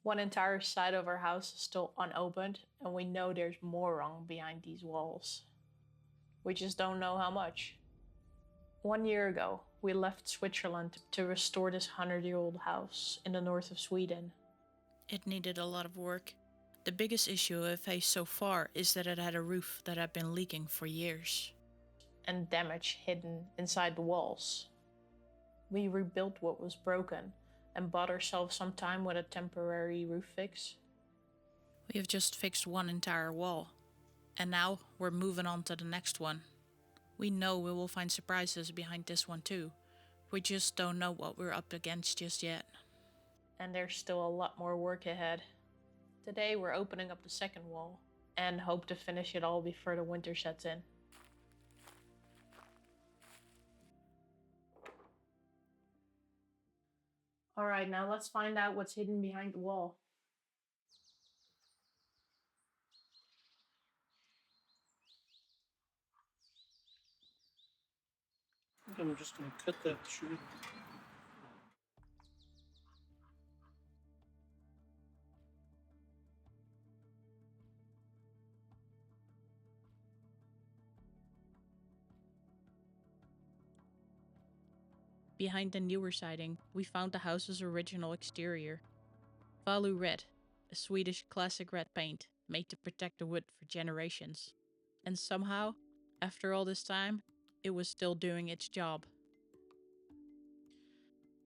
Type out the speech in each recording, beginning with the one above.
One entire side of our house is still unopened, and we know there's more wrong behind these walls. We just don't know how much. 1 year ago, we left Switzerland to restore this 100-year-old house in the north of Sweden. It needed a lot of work. The biggest issue I've faced so far is that it had a roof that had been leaking for years. And damage hidden inside the walls. We rebuilt what was broken and bought ourselves some time with a temporary roof fix. We have just fixed one entire wall, and now we're moving on to the next one. We know we will find surprises behind this one too. We just don't know what we're up against just yet. And there's still a lot more work ahead. Today we're opening up the second wall and hope to finish it all before the winter sets in. Alright, now let's find out what's hidden behind the wall. I'm just going to cut that tree. Behind the newer siding, we found the house's original exterior. Valu Red, a Swedish classic red paint made to protect the wood for generations. And somehow, after all this time, it was still doing its job.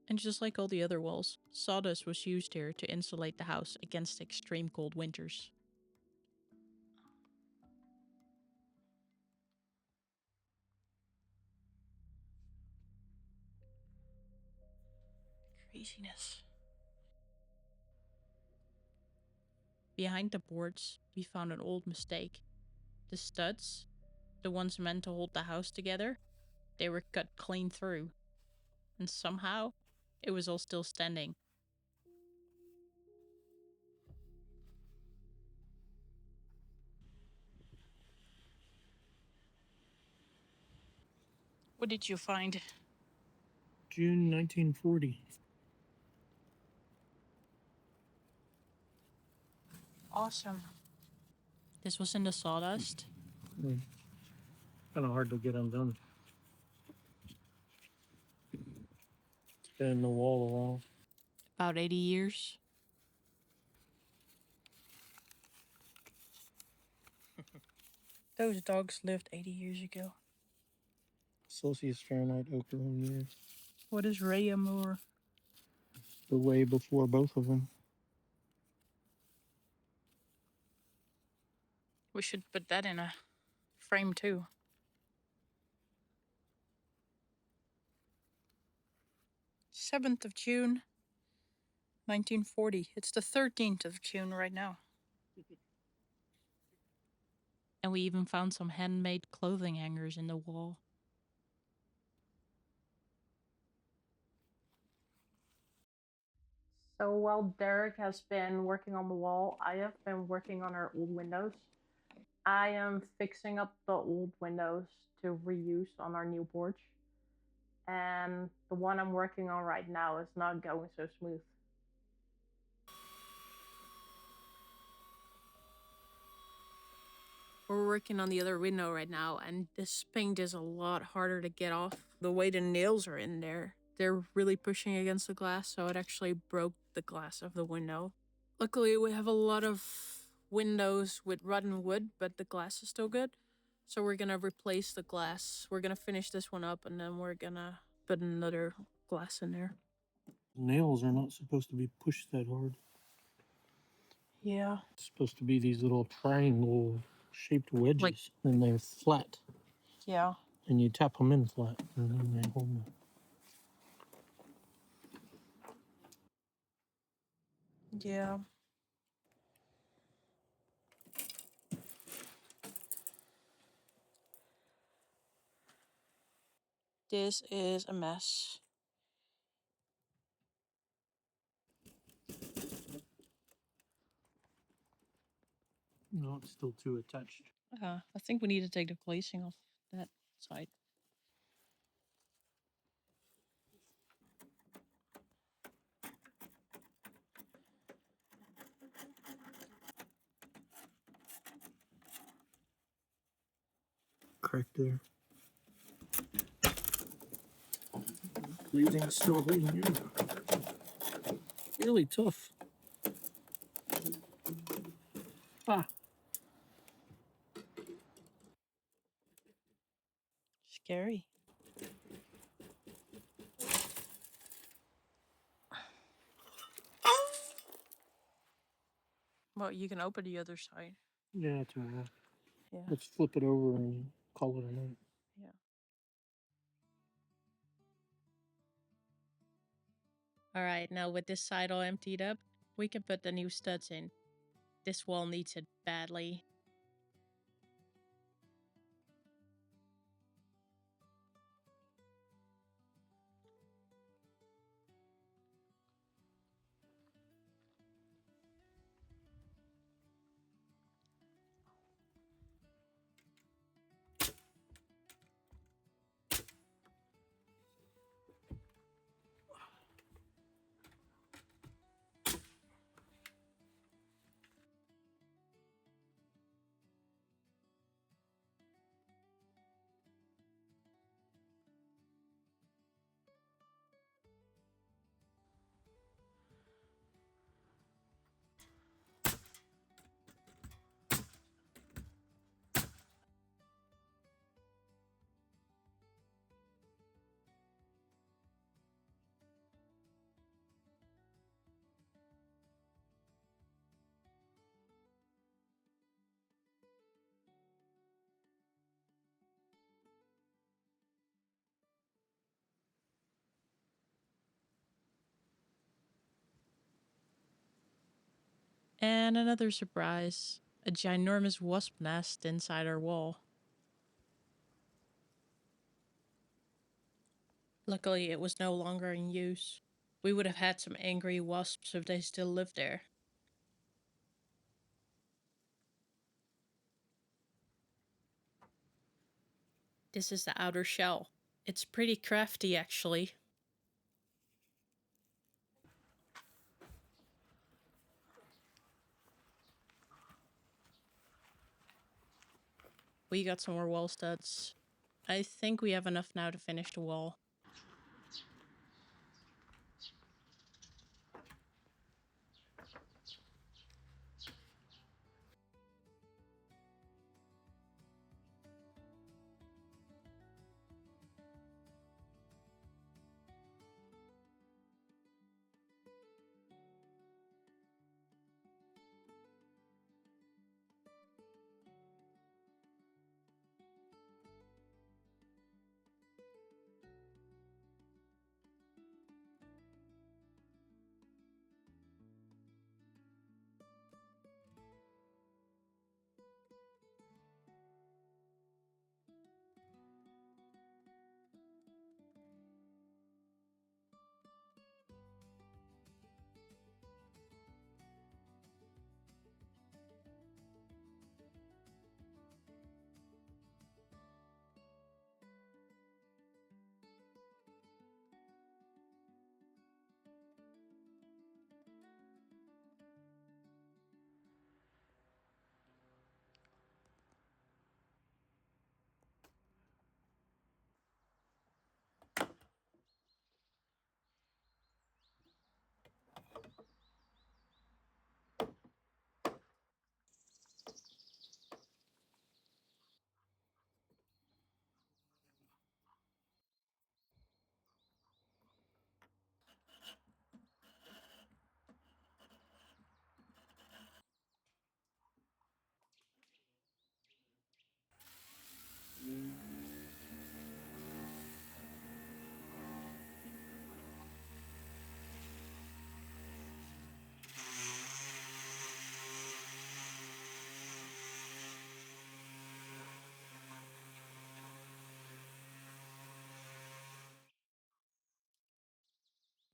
And just like all the other walls, sawdust was used here to insulate the house against extreme cold winters. Craziness. Behind the boards, we found an old mistake. The studs, the ones meant to hold the house together, they were cut clean through. And somehow, it was all still standing. What did you find? June 1940. Awesome. This was in the sawdust? Kind of hard to get undone. It's been in the wall a while. About 80 years. Those dogs lived 80 years ago. Celsius Fahrenheit ochre years. What is radium or? The way before both of them. We should put that in a frame too. 7th of June, 1940. It's the 13th of June right now. And we even found some handmade clothing hangers in the wall. So while Derek has been working on the wall, I have been working on our old windows. I am fixing up the old windows to reuse on our new porch. And the one I'm working on right now is not going so smooth. We're working on the other window right now, and this paint is a lot harder to get off. The way the nails are in there, they're really pushing against the glass, so it actually broke the glass of the window. Luckily, we have a lot of windows with rotten wood, but the glass is still good. So we're gonna replace the glass. We're gonna finish this one up, and then we're gonna put another glass in there. Nails are not supposed to be pushed that hard. Yeah. It's supposed to be these little triangle shaped wedges, and they're flat. Yeah. And you tap them in flat, and then they hold them. Yeah. This is a mess. No, it's still too attached. I think we need to take the glazing off that side. crack there. Bleeding, still bleeding. Really tough. Ah. Scary. Well, you can open the other side. Yeah, tomorrow. Yeah. Let's flip it over and call it a night. Yeah. All right, now with this side all emptied up, we can put the new studs in. This wall needs it badly. And another surprise, a ginormous wasp nest inside our wall. Luckily, it was no longer in use. We would have had some angry wasps if they still lived there. This is the outer shell. It's pretty crafty, actually. We got some more wall studs. I think we have enough now to finish the wall.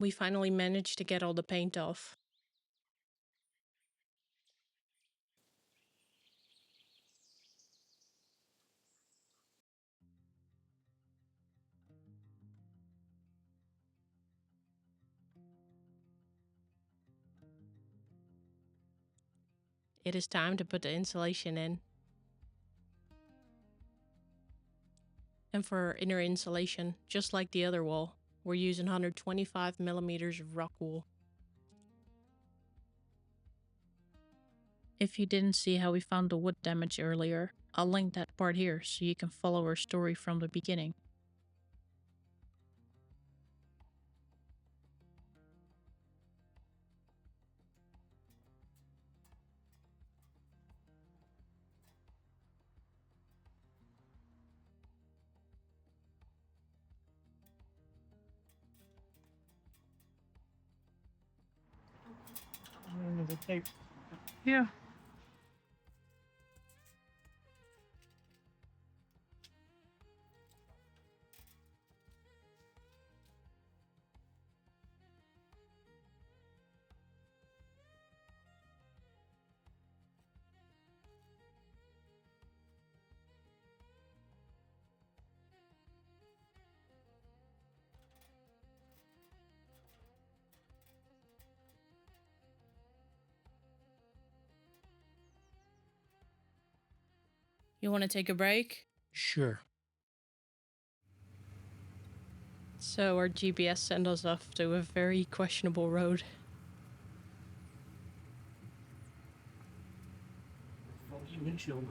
We finally managed to get all the paint off. It is time to put the insulation in. And for inner insulation, just like the other wall, we're using 125 millimeters of rock wool. If you didn't see how we found the wood damage earlier, I'll link that part here so you can follow our story from the beginning. The tape. Yeah. You want to take a break? Sure. So our GPS sent us off to a very questionable road. Faulty windshield.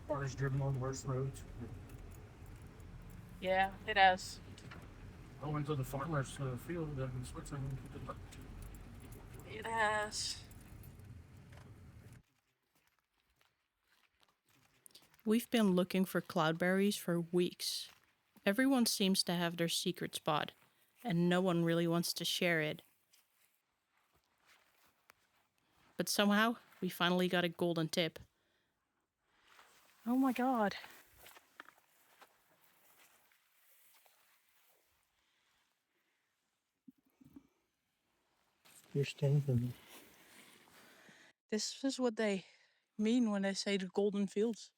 Cars driven on worse roads. Yeah, it has. I went to the farmer's field in Switzerland. It has. We've been looking for cloudberries for weeks. Everyone seems to have their secret spot, and no one really wants to share it. But somehow, we finally got a golden tip. Oh my god. You're standing. This is what they mean when they say the golden fields.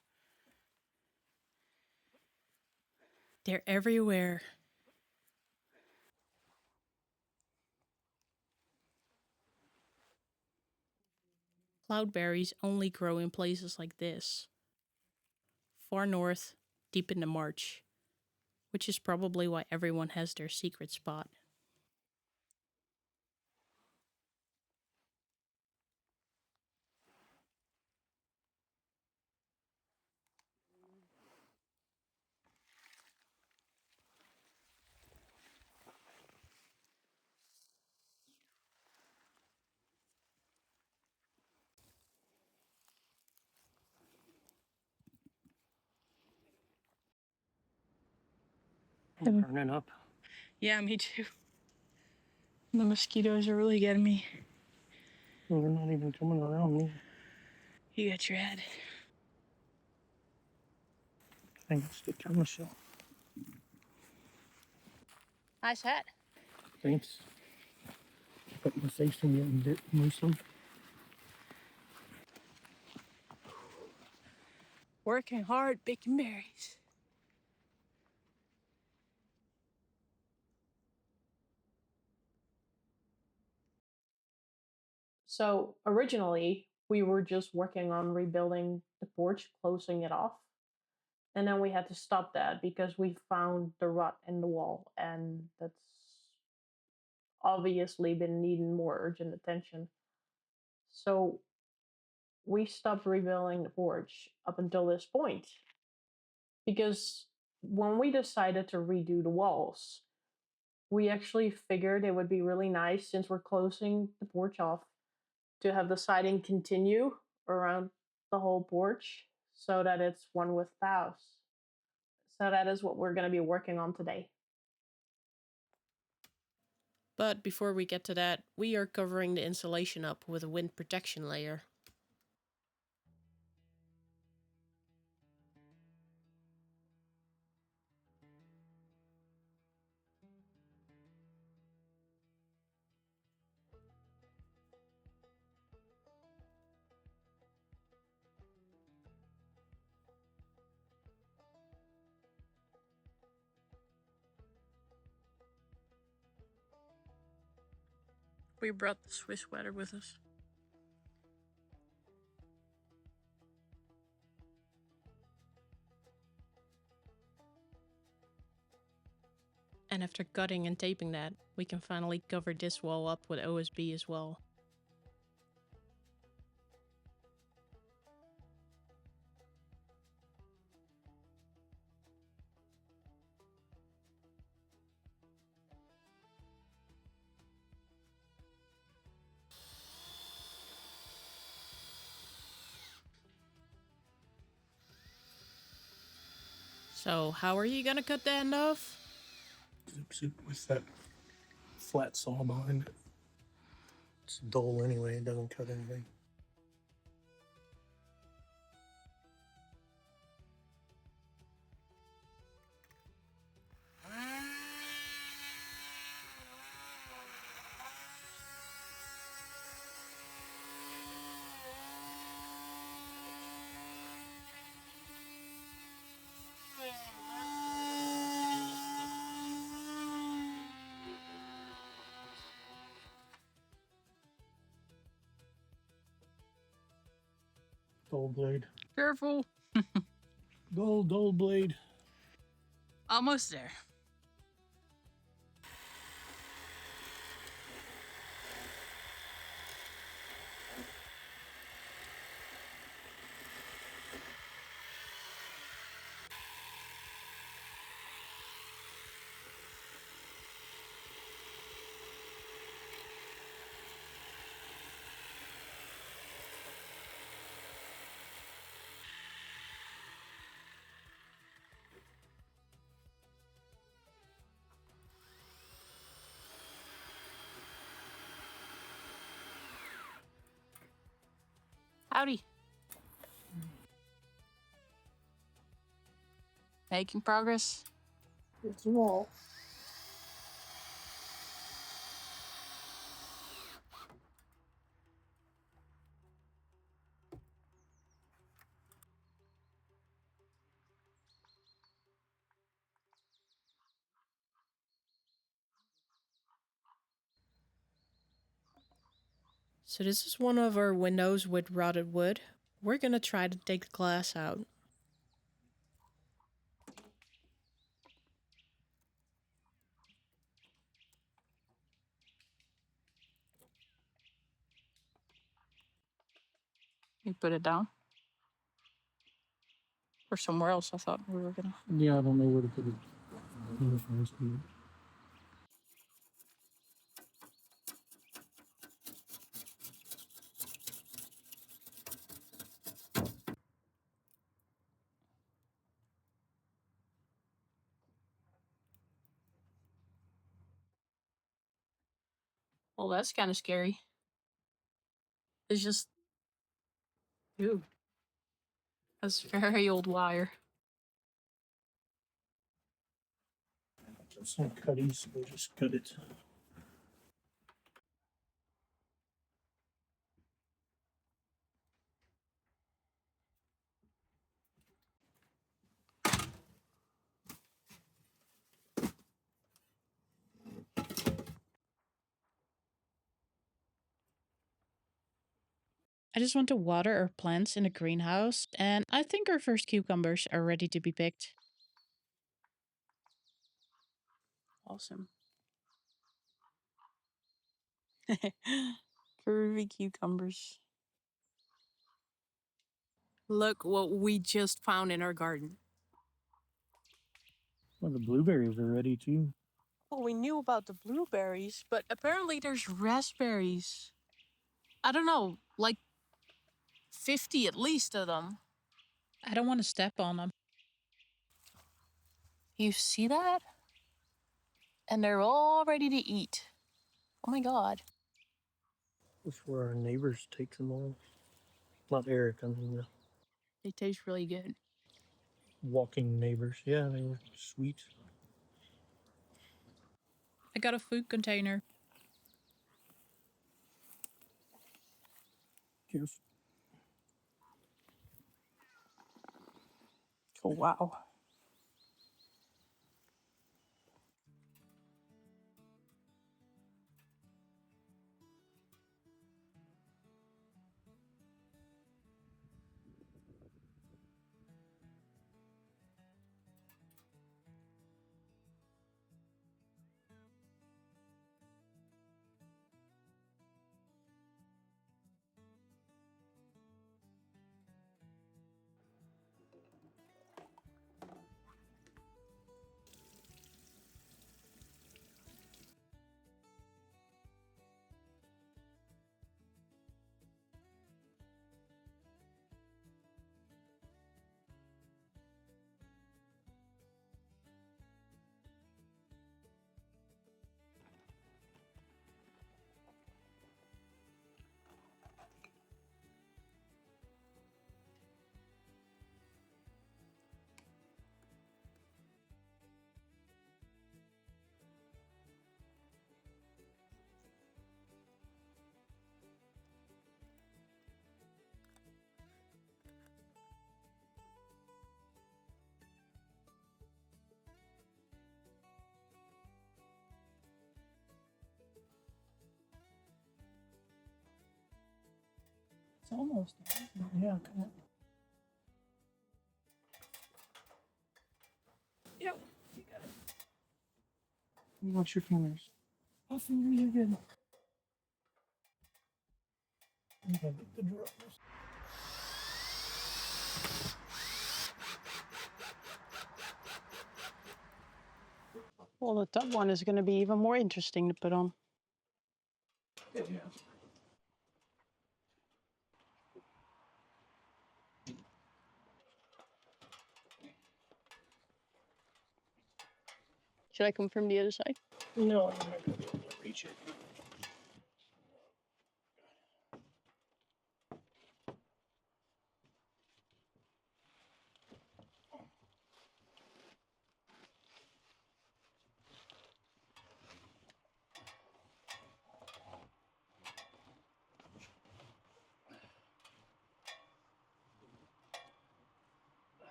They're everywhere. Cloudberries only grow in places like this. Far north, deep in the marsh, which is probably why everyone has their secret spot. I'm turning up. Yeah, me too. The mosquitoes are really getting me. They're not even coming around me. You got your head. I think it's the chemicals. Nice hat. Thanks. Put my face in it and dip mostly. Working hard, picking berries. So originally, we were just working on rebuilding the porch, closing it off. And then we had to stop that because we found the rot in the wall, and that's obviously been needing more urgent attention. So we stopped rebuilding the porch up until this point because when we decided to redo the walls, we actually figured it would be really nice, since we're closing the porch off, to have the siding continue around the whole porch so that it's one with the house. So that is what we're going to be working on today. But before we get to that, we are covering the insulation up with a wind protection layer. We brought the Swiss sweater with us. And after cutting and taping that, we can finally cover this wall up with OSB as well. So, how are you gonna cut the end off? Zip zip with that flat saw behind it. It's dull anyway, it doesn't cut anything. Dull blade. Careful! Dull blade. Almost there. Howdy. Making progress. It's a wall. So this is one of our windows with rotted wood. We're gonna try to take the glass out. You put it down? Or somewhere else, I thought we were gonna. Yeah, I don't know where to put it. Well, that's kind of scary. It's just. Ooh. That's very old wire. Some cutties, we'll just cut it. I just want to water our plants in the greenhouse, and I think our first cucumbers are ready to be picked. Awesome. Curvy cucumbers. Look what we just found in our garden. Well, the blueberries are ready too. Well, we knew about the blueberries, but apparently there's raspberries. I don't know, like 50 at least of them. I don't want to step on them. You see that? And they're all ready to eat. Oh my god. That's where our neighbors take them all. Not Eric, I mean the They taste really good. walking neighbors. Yeah, they were sweet. I got a food container. Cheers. Oh, wow. It's almost done. Yeah, come on. Yep, you got it. Watch your fingers. Oh, fingers are good. I'm gonna get the drops. Well, the top one is going to be even more interesting to put on. Yeah. Should I come from the other side? No, I'm not gonna be able to reach it.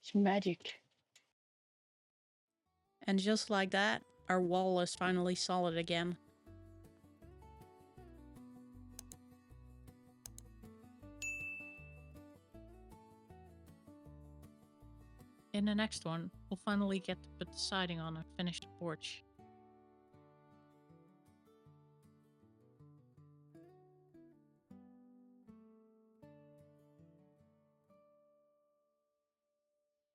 It's magic. And just like that, our wall is finally solid again. In the next one, we'll finally get to put the siding on and finish the porch.